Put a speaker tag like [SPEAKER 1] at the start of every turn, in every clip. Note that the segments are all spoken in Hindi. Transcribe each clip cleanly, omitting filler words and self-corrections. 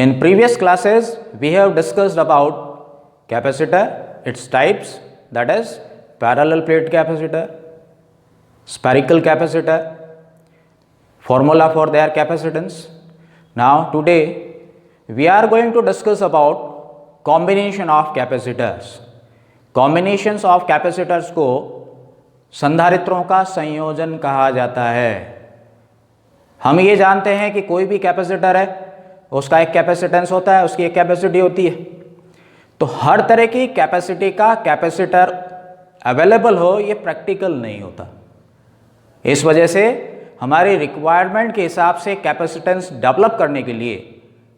[SPEAKER 1] In previous classes, we have discussed about capacitor, its types, that is parallel plate capacitor, spherical capacitor, formula for their capacitance. Now today we are going to discuss about combination of capacitors. Combinations of capacitors को संधारित्रों का संयोजन कहा जाता है। हम ये जानते हैं कि कोई भी कैपेसिटर है, उसका एक कैपेसिटेंस होता है, उसकी एक कैपेसिटी होती है। तो हर तरह की कैपेसिटी का कैपेसिटर अवेलेबल हो, ये प्रैक्टिकल नहीं होता। इस वजह से हमारी रिक्वायरमेंट के हिसाब से कैपेसिटेंस डेवलप करने के लिए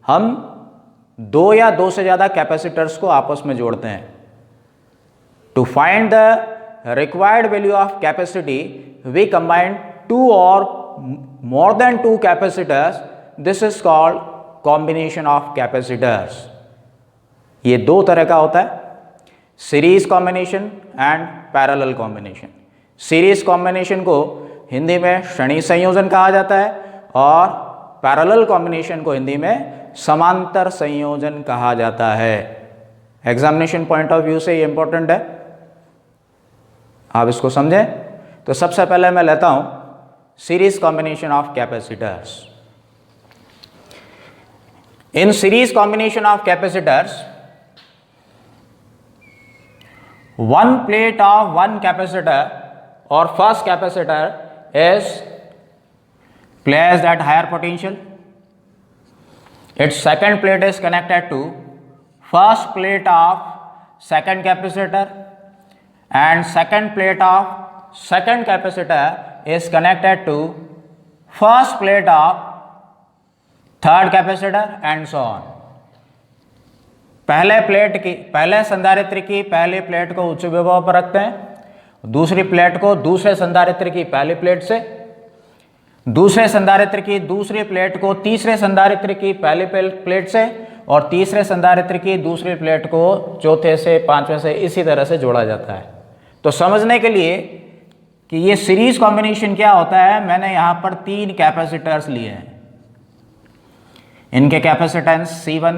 [SPEAKER 1] हम दो या दो से ज़्यादा कैपेसिटर्स को आपस में जोड़ते हैं। To find the required value of capacity we combine two or more than two capacitors, this is called combination of capacitors. ये दो तरह का होता है, series combination and parallel combination. Series combination को हिंदी में श्रेणी संयोजन कहा जाता है और पैरेलल कॉम्बिनेशन को हिंदी में समांतर संयोजन कहा जाता है। एग्जामिनेशन पॉइंट ऑफ व्यू से ये इंपॉर्टेंट है, आप इसको समझें। तो सबसे पहले मैं लेता हूं series combination of capacitors. In series combination of capacitors, one plate of one capacitor or first capacitor is placed at higher potential. Its second plate is connected to first plate of second capacitor and second plate of second capacitor is connected to first plate of third capacitor and so on. पहले संधारित्र की पहली प्लेट को उच्च विभव पर रखते हैं, दूसरी प्लेट को दूसरे संधारित्र की पहली प्लेट से, दूसरे संधारित्र की दूसरी प्लेट को तीसरे संधारित्र की पहली प्लेट से और तीसरे संधारित्र की दूसरी प्लेट को चौथे से पांचवें से इसी तरह से जोड़ा जाता है। तो समझने के लिए कि ये सीरीज कॉम्बिनेशन क्या होता है, मैंने यहां पर तीन कैपेसिटर्स लिए हैं। इनके capacitance C1,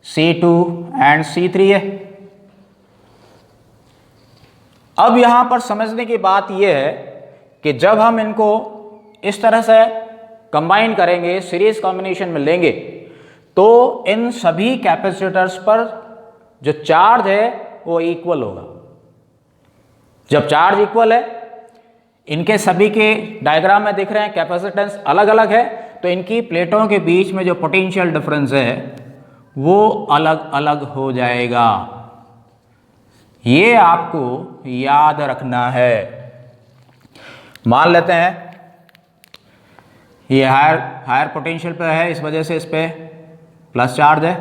[SPEAKER 1] C2 and C3 है। अब यहां पर समझने की बात यह है कि जब हम इनको इस तरह से कंबाइन करेंगे, सीरीज कॉम्बिनेशन में लेंगे, तो इन सभी कैपेसिटर्स पर जो चार्ज है वो इक्वल होगा। जब चार्ज इक्वल है, इनके सभी के डायग्राम में दिख रहे हैं कैपेसिटेंस अलग अलग है, तो इनकी प्लेटों के बीच में जो पोटेंशियल डिफरेंस है वो अलग अलग हो जाएगा। ये आपको याद रखना है। मान लेते हैं ये हायर पोटेंशियल पे है, इस वजह से इस पे प्लस चार्ज है,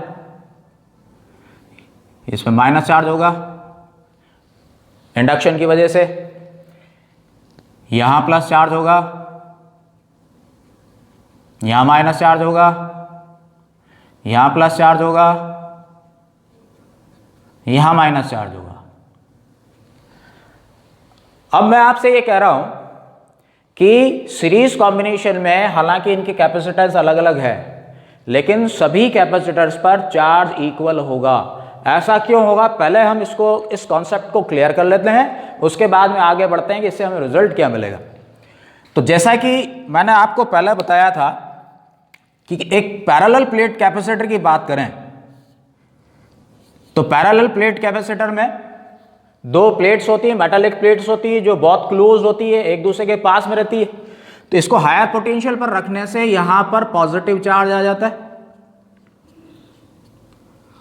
[SPEAKER 1] इस पे माइनस चार्ज होगा इंडक्शन की वजह से। यहां प्लस चार्ज होगा, यहां माइनस चार्ज होगा, यहां प्लस चार्ज होगा, यहां माइनस चार्ज होगा। अब मैं आपसे ये कह रहा हूं कि सीरीज कॉम्बिनेशन में हालांकि इनके कैपेसिटेंस अलग अलग है, लेकिन सभी कैपेसिटर्स पर चार्ज इक्वल होगा। ऐसा क्यों होगा, पहले हम इस कॉन्सेप्ट को क्लियर कर लेते हैं, उसके बाद में आगे बढ़ते हैं कि इससे हमें रिजल्ट क्या मिलेगा। तो जैसा कि मैंने आपको पहले बताया था कि एक पैरेलल प्लेट कैपेसिटर की बात करें, तो पैरेलल प्लेट कैपेसिटर में दो प्लेट्स होती है, मेटालिक प्लेट्स होती है जो बहुत क्लोज होती है, एक दूसरे के पास में रहती है। तो इसको हायर पोटेंशियल पर रखने से यहां पर पॉजिटिव चार्ज आ जाता है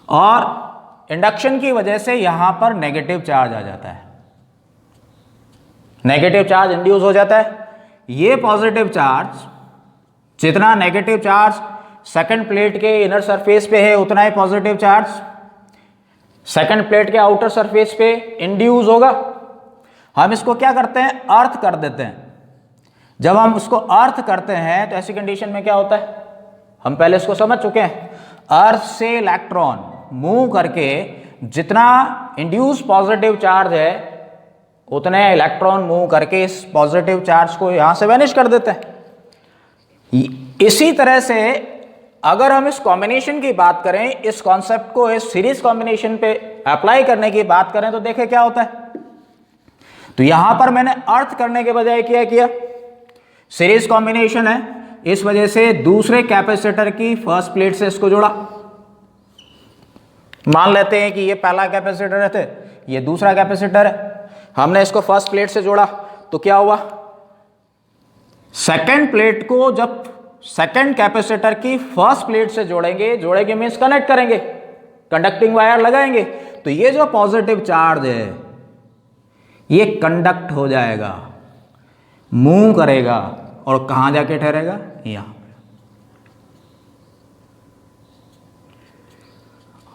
[SPEAKER 1] और इंडक्शन की वजह से यहां पर नेगेटिव चार्ज आ जाता है, नेगेटिव चार्ज इंड्यूस हो जाता है। ये पॉजिटिव चार्ज, जितना नेगेटिव चार्ज सेकंड प्लेट के इनर सरफेस पे है, उतना ही पॉजिटिव चार्ज सेकंड प्लेट के आउटर सरफेस पे इंड्यूस होगा। हम इसको क्या करते हैं, अर्थ कर देते हैं। जब हम उसको अर्थ करते हैं तो ऐसी कंडीशन में क्या होता है, हम पहले इसको समझ चुके हैं। अर्थ से इलेक्ट्रॉन मूव करके जितना इंड्यूस पॉजिटिव चार्ज है उतने इलेक्ट्रॉन मूव करके इस पॉजिटिव चार्ज को यहां से वैनिश कर देते हैं। इसी तरह से अगर हम इस कॉम्बिनेशन की बात करें, इस कॉन्सेप्ट को इस सीरीज कॉम्बिनेशन पे अप्लाई करने की बात करें तो देखें क्या होता है। तो यहां पर मैंने अर्थ करने के बजाय क्या किया, सीरीज कॉम्बिनेशन है, इस वजह से दूसरे कैपेसिटर की फर्स्ट प्लेट से इसको जोड़ा। मान लेते हैं कि ये पहला कैपेसिटर है, ये दूसरा कैपेसिटर है, हमने इसको फर्स्ट प्लेट से जोड़ा तो क्या हुआ, सेकंड प्लेट को जब सेकंड कैपेसिटर की फर्स्ट प्लेट से जोड़ेंगे मींस कनेक्ट करेंगे, कंडक्टिंग वायर लगाएंगे, तो ये जो पॉजिटिव चार्ज है ये कंडक्ट हो जाएगा, मूव करेगा और कहां जाके ठहरेगा, यहां पे।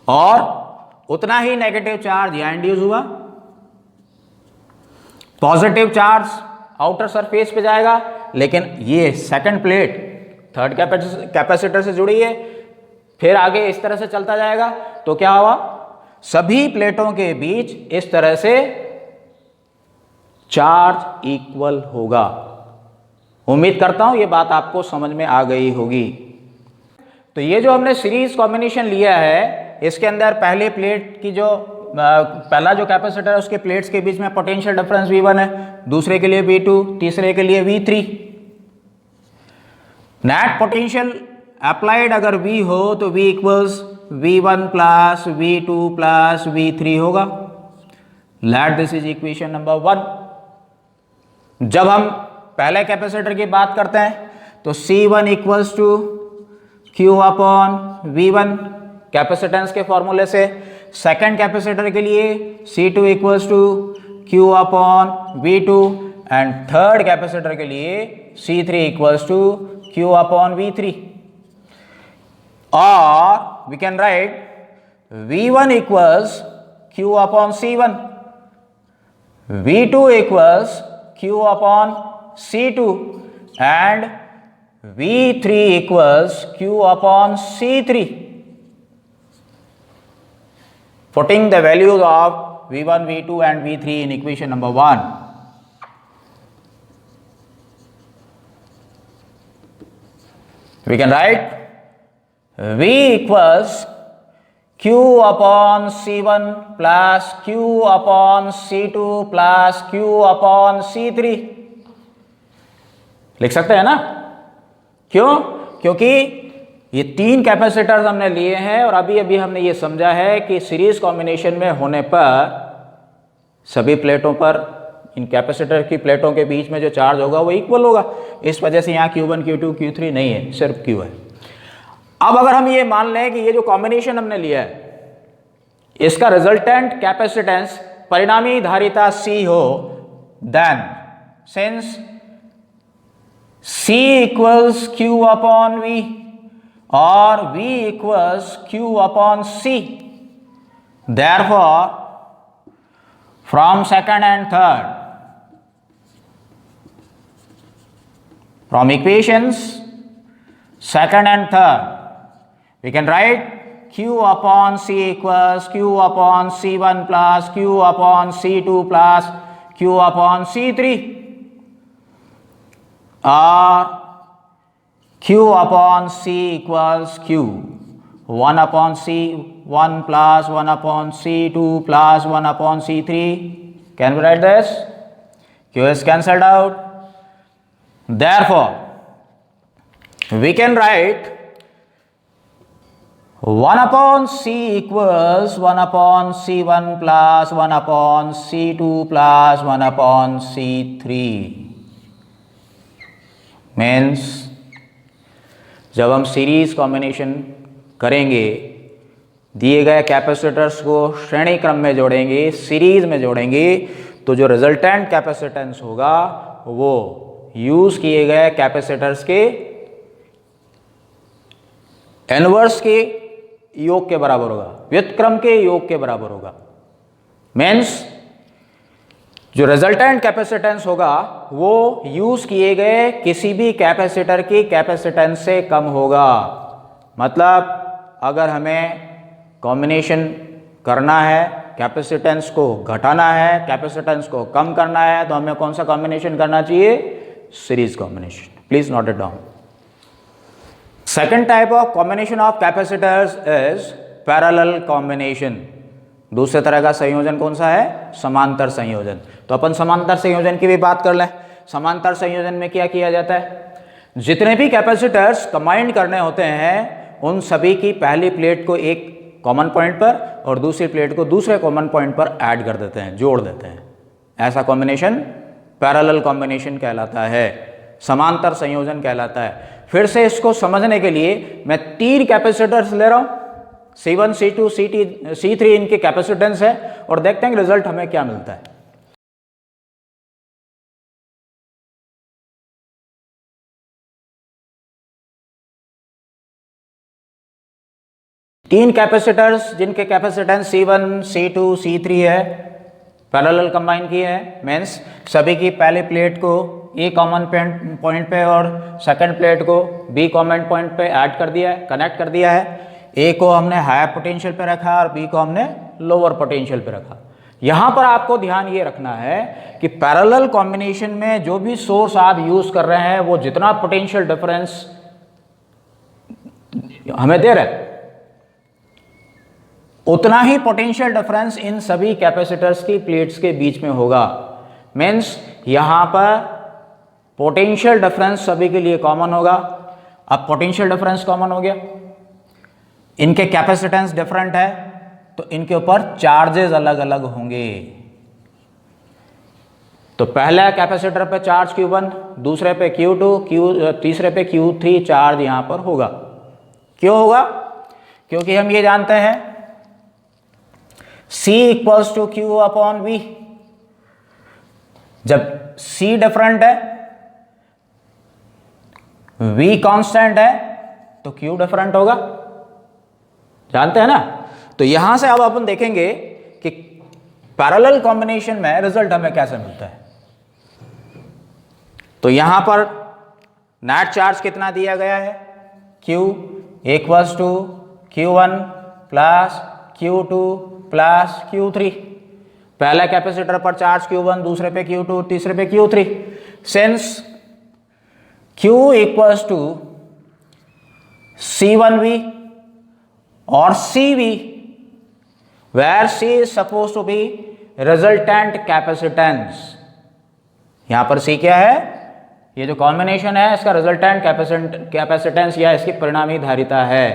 [SPEAKER 1] और उतना ही नेगेटिव चार्ज यहां इंड्यूस हुआ, पॉजिटिव चार्ज आउटर सरफेस पे जाएगा, लेकिन ये सेकंड प्लेट थर्ड कैपेसिटर से जुड़ी है, फिर आगे इस तरह से चलता जाएगा, तो क्या हुआ, सभी प्लेटों के बीच इस तरह से चार्ज इक्वल होगा। उम्मीद करता हूं ये बात आपको समझ में आ गई होगी। तो ये जो हमने सीरीज कॉम्बिनेशन लिया है, इसके अंदर पहले प्लेट की जो पहला जो कैपेसिटर है उसके प्लेट्स के बीच में पोटेंशियल डिफरेंस V1 है, दूसरे के लिए V2, तीसरे के लिए V3। नेट पोटेंशियल अप्लाइड अगर V हो तो V equals V1 plus V2 plus V3 होगा। Let this is equation number 1। जब हम पहले कैपेसिटर की बात करते हैं तो C1 equals to Q upon V1 capacitance के फॉर्मूले से, सेकंड कैपेसिटर के लिए C2 equals to Q upon V2 and third capacitor के लिए C3 equals to Q upon V3। और we can write V1 equals Q upon C1, V2 equals Q upon C2 and V3 equals Q upon C3. Putting the values of V1, V2 and V3 in equation number 1. We can write V equals Q upon C1 plus Q upon C2 plus Q upon C3. लिख सकते हैं ना, क्यों, क्योंकि ये तीन कैपेसिटर्स हमने लिए हैं और अभी अभी हमने ये समझा है कि सीरीज कॉम्बिनेशन में होने पर सभी प्लेटों पर, इन कैपेसिटर की प्लेटों के बीच में जो चार्ज होगा वो इक्वल होगा। इस वजह से यहाँ Q1, Q2, Q3 नहीं है, सिर्फ Q है। अब अगर हम ये मान लें कि ये जो कॉम्बिनेशन हमने लिया है इसका रिजल्टेंट कैपेसिटेंस परिणामी धारिता C हो, then since C equals Q upon V or V equals Q upon C, therefore from second and third, from equations second and third, we can write Q upon C equals Q upon C1 plus Q upon C2 plus Q upon C3, or Q upon C equals Q 1 upon C1 plus 1 upon C2 plus 1 upon C3. Can we write this? Q is cancelled out. Therefore, we can write 1 upon C equals 1 upon C1 plus 1 upon C2 plus 1 upon C3. Means जब हम सीरीज कॉम्बिनेशन करेंगे, दिए गए कैपेसिटर्स को श्रेणी क्रम में जोड़ेंगे, सीरीज में जोड़ेंगे, तो जो रिजल्टेंट कैपेसिटेंस होगा वो यूज किए गए कैपेसिटर्स के इनवर्स के योग के बराबर होगा, व्युत्क्रम के योग के बराबर होगा। मीन्स जो रिजल्टेंट कैपेसिटेंस होगा वो यूज किए गए किसी भी कैपेसिटर की कैपेसिटेंस से कम होगा। मतलब अगर हमें कॉम्बिनेशन करना है, कैपेसिटेंस को घटाना है, कैपेसिटेंस को कम करना है, तो हमें कौन सा कॉम्बिनेशन करना चाहिए, series combination. Please note it down. Second type of combination of capacitors is parallel combination. दूसरे तरह का संयोजन कौन सा है? समांतर संयोजन। तो अपन समांतर संयोजन की भी बात कर लें। समांतर संयोजन में क्या किया जाता है? जितने भी कैपेसिटर्स कंबाइन करने होते हैं उन सभी की पहली प्लेट को एक कॉमन पॉइंट पर और दूसरी प्लेट को दूसरे कॉमन पॉइंट पर ऐड कर देते हैं, जोड़ देते हैं। ऐसा कॉम्बिनेशन पैरेलल कॉम्बिनेशन कहलाता है, समांतर संयोजन कहलाता है। फिर से इसको समझने के लिए मैं 3 कैपेसिटर्स ले रहा हूं, C1, C2, C3 इनके कैपेसिटेंस है और देखते हैं रिजल्ट हमें क्या मिलता है। तीन कैपेसिटर्स जिनके कैपेसिटेंस C1, C2, C3 है, पैरेलल कंबाइन किए हैं। मीन्स सभी की पहली प्लेट को ए कॉमन पॉइंट पे और सेकंड प्लेट को बी कॉमन पॉइंट पे ऐड कर दिया है, कनेक्ट कर दिया है। ए को हमने हायर पोटेंशियल पे रखा और बी को हमने लोअर पोटेंशियल पे रखा। यहाँ पर आपको ध्यान ये रखना है कि पैरेलल कॉम्बिनेशन में जो भी सोर्स आप यूज कर रहे हैं वो जितना पोटेंशियल डिफरेंस हमें दे रहा है उतना ही पोटेंशियल डिफरेंस इन सभी कैपेसिटर्स की प्लेट्स के बीच में होगा। मीन्स यहां पर पोटेंशियल डिफरेंस सभी के लिए कॉमन होगा। अब पोटेंशियल डिफरेंस कॉमन हो गया, इनके कैपेसिटेंस डिफरेंट है तो इनके ऊपर चार्जेस अलग अलग होंगे। तो पहला कैपेसिटर पे चार्ज Q1, दूसरे पे Q2, तीसरे पे Q3 चार्ज यहां पर होगा। क्यों होगा? क्योंकि हम ये जानते हैं C equals to Q upon V। जब C डिफरेंट है, V कांस्टेंट है तो Q डिफरेंट होगा, जानते हैं ना। तो यहां से अब अपन देखेंगे कि पैरेलल कॉम्बिनेशन में रिजल्ट हमें कैसे मिलता है। तो यहां पर नेट चार्ज कितना दिया गया है? Q equals to Q1 plus Q2 plus Q3। पहला कैपेसिटर पर चार्ज Q1, दूसरे पे Q2, तीसरे पे Q3। Since Q equals to C1V और CV, where C is supposed to be resultant capacitance। यहां पर C क्या है? ये जो कॉम्बिनेशन है इसका रिजल्टेंट कैपेसिटेंस या इसकी परिणामी धारिता है।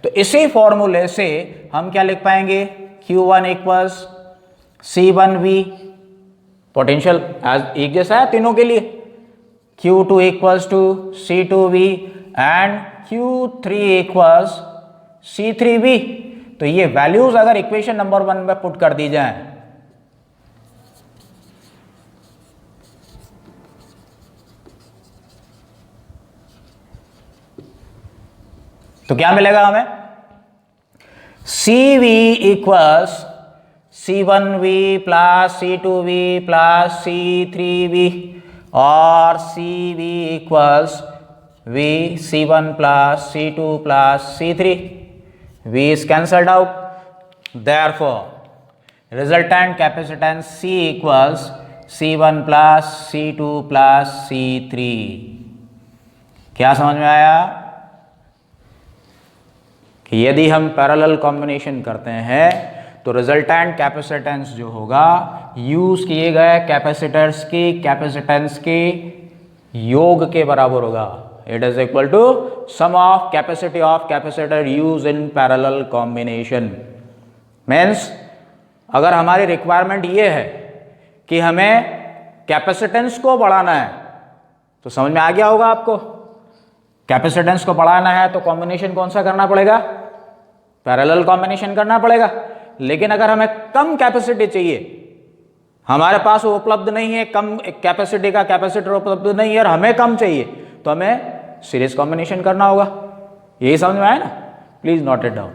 [SPEAKER 1] तो इसी फॉर्मूले से हम क्या लिख पाएंगे? Q1 इक्वल्स C1V, पोटेंशियल एक जैसा है तीनों के लिए। Q2 equals to C2V and Q3 equals C3V। तो ये वैल्यूज अगर इक्वेशन नंबर 1 में पुट कर दी जाए तो क्या मिलेगा हमें? CV equals C1V plus C2V plus C3V और CV equals V C1 plus C2 plus C3। V is cancelled out. Therefore, resultant capacitance C equals C1 plus C2 plus C3। क्या समझ में आया कि यदि हम पैरेलल कॉम्बिनेशन करते हैं तो रिजल्टेंट कैपेसिटेंस जो होगा यूज किए गए कैपेसिटर्स की कैपेसिटेंस के योग के बराबर होगा। It is equal to sum of capacity of capacitor used in parallel combination। Means अगर हमारी रिक्वायरमेंट ये है कि हमें कैपेसिटेंस को बढ़ाना है तो समझ में आ गया होगा आपको। कैपेसिटेंस को बढ़ाना है तो कॉम्बिनेशन कौन सा करना पड़ेगा? पैरेलल कॉम्बिनेशन करना पड़ेगा। लेकिन अगर हमें कम कैपेसिटी चाहिए, हमारे पास वो उपलब्ध नहीं है, कम कैपेसिटी का कैपेसिटर उपलब्ध नहीं है और हमें कम चाहिए तो हमें सीरीज कॉम्बिनेशन करना होगा। यही समझ में आया ना? Please note it down.